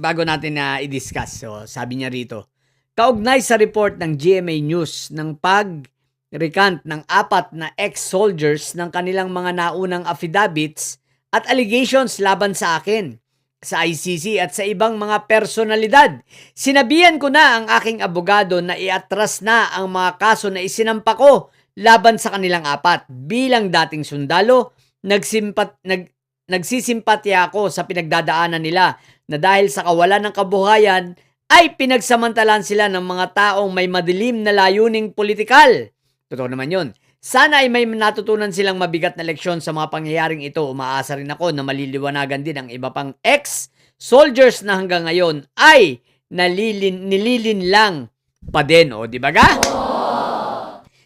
bago natin na i-discuss. So, sabi niya rito, kaugnay sa report ng GMA News ng pag-recant ng 4 na ex-soldiers ng kanilang mga naunang affidavits at allegations laban sa akin, sa ICC at sa ibang mga personalidad. Sinabihan ko na ang aking abogado na iatras na ang mga kaso na isinampa ko laban sa kanilang 4. Bilang dating sundalo, nagsisimpatya ako sa pinagdadaanan nila na dahil sa kawalan ng kabuhayan ay pinagsamantalan sila ng mga taong may madilim na layuning politikal. Totoo naman yun. Sana ay may natutunan silang mabigat na leksyon sa mga pangyayaring ito. Umaasa rin ako na maliliwanagan din ang iba pang ex-soldiers na hanggang ngayon ay nililin lang pa din. O, di ba ga?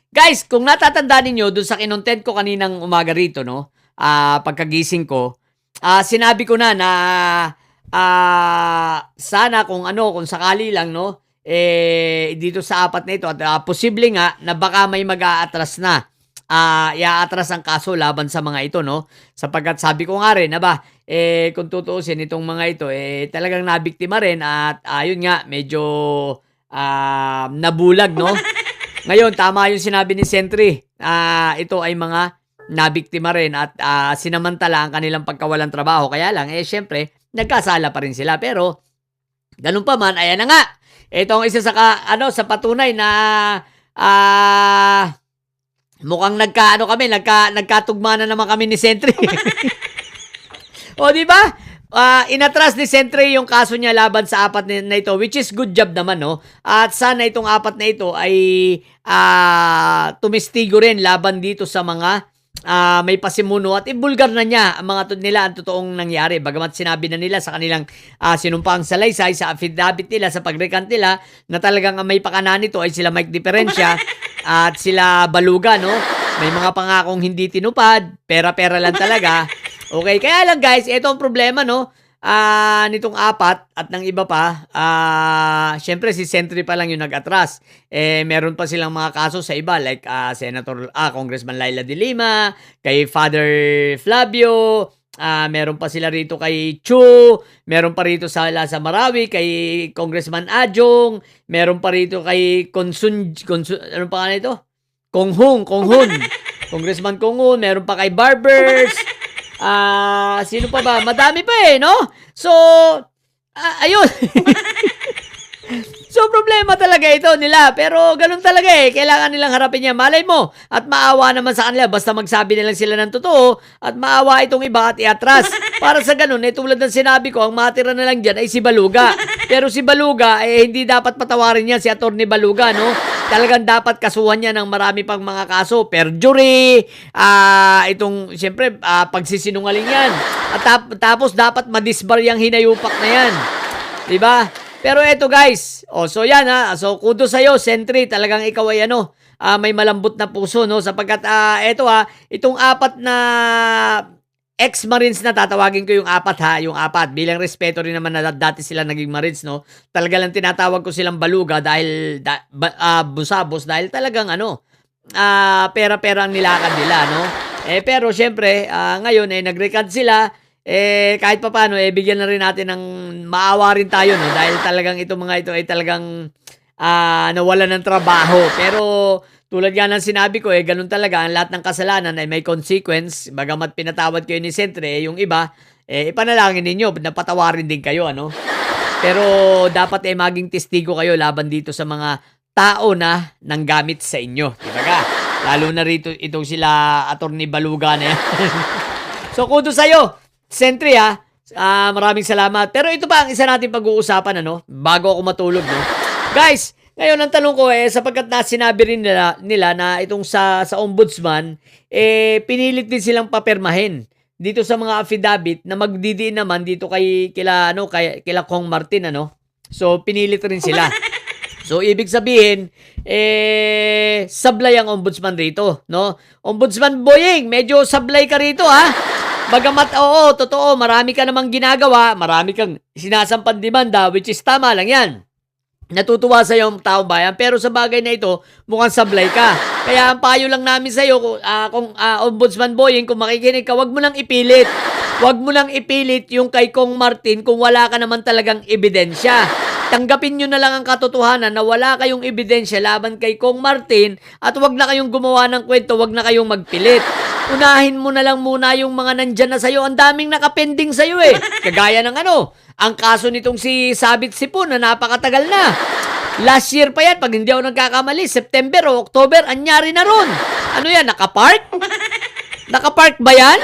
Guys, kung natatandaan ninyo dun sa kinontent ko kaninang umaga rito, no? Pagkagising ko, sinabi ko na sana kung sakali lang, no? Dito sa 4 na ito at posible nga na baka may mag-aatras na. Iaatras ang kaso laban sa mga ito, no? Sapagkat sabi ko nga rin, kung tutuusin itong mga ito, talagang nabiktima rin at ayun nga, medyo nabulag, no? Ngayon, tama yung sinabi ni Sentry. Ito ay mga nabiktima rin at sinamantala ang kanilang pagkawalang trabaho. Kaya lang, syempre, nagkasala pa rin sila. Pero, ganun pa man, ayan na nga. Ito ang isa sa patunay na mukhang nagkatugma na naman kami ni Sentry. O, di ba? Inatras ni Sentry yung kaso niya laban sa 4 na ito, which is good job naman, no? At sana itong 4 na ito ay tumistigo rin laban dito sa mga may pasimuno at ibulgar na niya ang mga nila ang totoong nangyari. Bagamat sinabi na nila sa kanilang sinumpang salaysay sa affidavit nila, sa pag-recant nila, na talagang may pakana nito ay sila Mike Diferencia at sila Baluga, no? May mga pangakong hindi tinupad, pera-pera lang talaga. Okay, kaya lang guys, ito ang problema, no? Nitong 4 at ng iba pa, syempre si Sentry pa lang yung nag-atras. Meron pa silang mga kaso sa iba like Congressman Laila de Lima, kay Father Flavio, meron pa sila rito kay Chu, meron pa rito sa Marawi kay Congressman Ajong, meron pa rito kay ano pa nga ito? Konghun. Congressman Konghun, meron pa kay Barbers. Sino pa ba? Madami pa no? So, ayun. So, problema talaga ito nila. Pero, ganun talaga Kailangan nilang harapin niya. Malay mo. At maawa naman sa kanila. Basta magsabi na lang sila ng totoo. At maawa itong iba at iatras. Para sa ganun, tulad ng sinabi ko, ang matira na lang dyan ay si Baluga. Pero si Baluga, hindi dapat patawarin niya si Atty. Baluga, no? Talagang dapat kasuhan niya ng marami pang mga kaso. Perjury, siyempre, pagsisinungaling yan. At tapos dapat madisbar yung hinayupak na yan. Diba? Pero eto guys, so yan so kudos sa'yo, Sentry, talagang ikaw ay may malambot na puso, no? Sapagkat itong 4 na ex-Marines na, tatawagin ko yung 4 yung 4, bilang respeto rin naman na dati sila naging Marines, no? Talaga lang tinatawag ko silang Baluga dahil busabos, dahil talagang pera-pera ang nilakad nila, no? Pero syempre, ngayon nag-recant sila. Kahit pa paano, bigyan na rin natin ng maawa rin tayo, no? Dahil talagang itong mga ito ay talagang nawalan ng trabaho. Pero tulad nga ng sinabi ko, ganun talaga, ang lahat ng kasalanan ay may consequence. Bagamat pinatawad kayo ni Sentry, yung iba, ipanalangin ninyo, napatawarin din kayo, Pero dapat maging testigo kayo laban dito sa mga tao na nanggamit sa inyo. Diba ka? Lalo na rito itong sila Atty. Baluga na yan. So, kudos sa'yo, Sentry, maraming salamat. Pero ito pa ang isa natin pag-uusapan, bago ako matulog, no? Guys, ngayon ang tanong ko sapagkat sinabi rin nila na itong sa ombudsman, pinilit din silang papirmahin dito sa mga affidavit na magdidiin naman dito kila Kong Martin, So, pinilit rin sila. So, ibig sabihin, sablay ang ombudsman rito, no? Ombudsman Boying, medyo sablay ka rito, Bagamat, totoo, marami ka namang ginagawa, marami kang sinasampang demanda, which is tama lang yan. Natutuwa sa iyo ang taong bayan, pero sa bagay na ito, mukhang sablay ka. Kaya ang payo lang namin sa iyo, kung Ombudsman Boying, kung makikinig ka, wag mo nang ipilit. Wag mo nang ipilit yung kay Kong Martin kung wala ka naman talagang ebidensya. Tanggapin nyo na lang ang katotohanan na wala kayong ebidensya laban kay Kong Martin at wag na kayong gumawa ng kwento, wag na kayong magpilit. Unahin mo na lang muna yung mga nandyan na sa'yo. Ang daming nakapending sa'yo eh. Kagaya ng ang kaso nitong si Sabit Sipon na napakatagal na. Last year pa yan, pag hindi ako nagkakamali, September o October, anyari na ron. Ano yan, nakapark? Nakapark ba yan?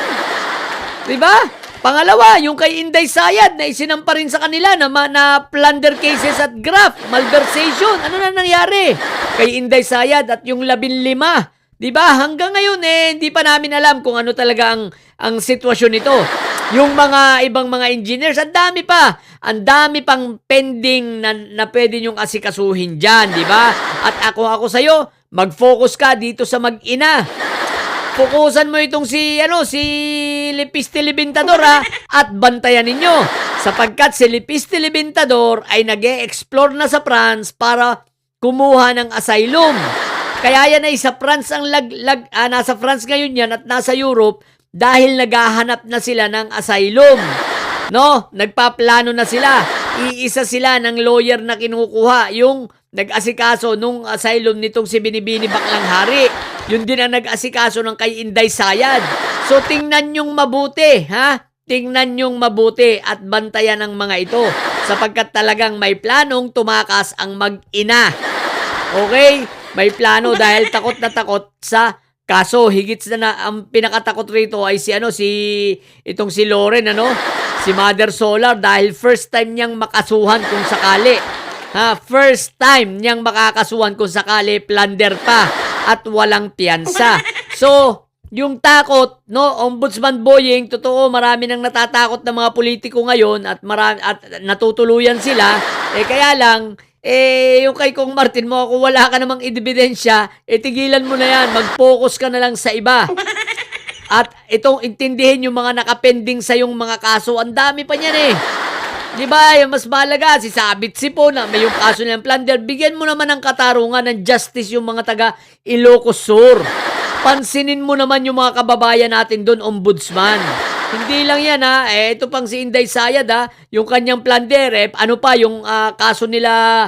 Diba? Pangalawa, yung kay Inday Sayad na isinampa rin sa kanila na plunder cases at graft, malversation. Ano na nangyari? Kay Inday Sayad at yung 15. Diba? Hanggang ngayon hindi pa namin alam kung ano talaga ang sitwasyon nito. Yung mga ibang mga engineers, ang dami pa. Ang dami pang pending na pwede nyong asikasuhin dyan, di ba? At ako sa'yo, mag-focus ka dito sa mag-ina. Fokusan mo itong si Lepiste Libintador at bantayan ninyo. Sapagkat si Lepiste Libintador ay nag-e-explore na sa France para kumuha ng asylum. Kaya yan ay sa France nasa France ngayon yan at nasa Europe dahil naghahanap na sila ng asylum. No? Nagpaplano na sila. Iisa sila ng lawyer na kinukuha. Yung nag-asikaso nung asylum nitong si Binibini Baklang Hari. Yun din ang nag-asikaso ng kay Inday Sayad. So tingnan nyong mabuti, Tingnan nyong mabuti at bantayan ang mga ito. Sapagkat talagang may planong tumakas ang mag-ina. Okay? May plano dahil takot na takot sa kaso. Higit na ang pinakatakot rito ay si Loren, si Mother Solar dahil first time niyang makasuhan kung sakali. First time niyang makakasuhan kung sakali, plunder pa at walang piyansa. So, yung takot, Ombudsman Boyeng, totoo, marami nang natatakot na mga politiko ngayon at natutuluyan sila. Kaya lang, yung kay Kong Martin mo, kung wala ka namang ebidensya, tigilan mo na yan. Mag-focus ka na lang sa iba. At itong intindihin yung mga nakapending sa yung mga kaso, ang dami pa niyan Di ba? Yung mas mahalaga, si Sabit Sipon na may yung kaso nilang plunder, bigyan mo naman ng katarungan ng justice yung mga taga Ilocos Sur. Pansinin mo naman yung mga kababayan natin doon, Ombudsman. Hindi lang yan ito pang si Inday Sayad yung kanyang plunder yung kaso nila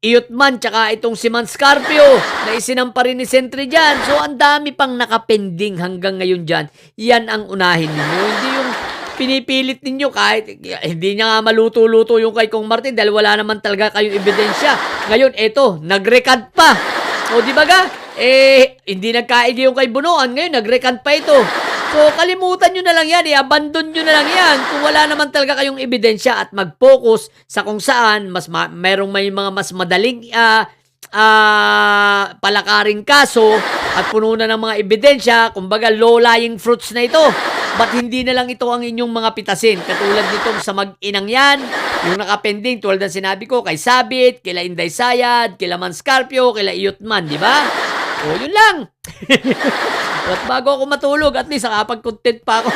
Iyotman tsaka itong si Man Scarpio na isinampa rin ni Sentry dyan. So ang dami pang nakapending hanggang ngayon dyan. Yan ang unahin ninyo. Hindi yung pinipilit ninyo kahit hindi niya nga maluto-luto yung kay Kong Martin dahil wala naman talaga kayong ebidensya. Ngayon nag-recant pa. O di ba hindi nagkaigi yung kay Bunoan, ngayon nag-recant pa ito. So, kalimutan nyo na lang yan, abandon nyo na lang yan kung wala naman talaga kayong ebidensya at mag-focus sa kung saan may mga mas madaling palakaring kaso at puno na ng mga ebidensya, kumbaga low-lying fruits na ito. Ba't hindi na lang ito ang inyong mga pitasin? Katulad nitong sa mag-inang yan, yung nakapending, tulad ng sinabi ko, kay Sabit, kila Inday Sayad, kila Man Scarpio, kila Iyotman, di ba? O, yun lang. At bago ako matulog, at least nakapag-content pa ako.